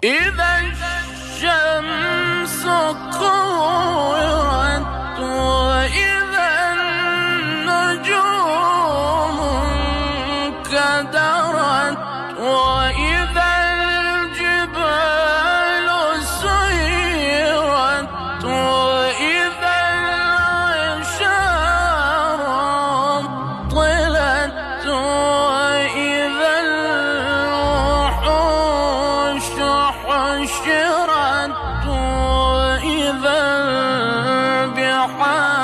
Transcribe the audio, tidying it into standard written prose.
إذا الشمس كورت وإذا النجوم انكدرت وإذا الجبال سيرت وإذا العشار طلت وإذا الوحوش حشرت وإذا البحار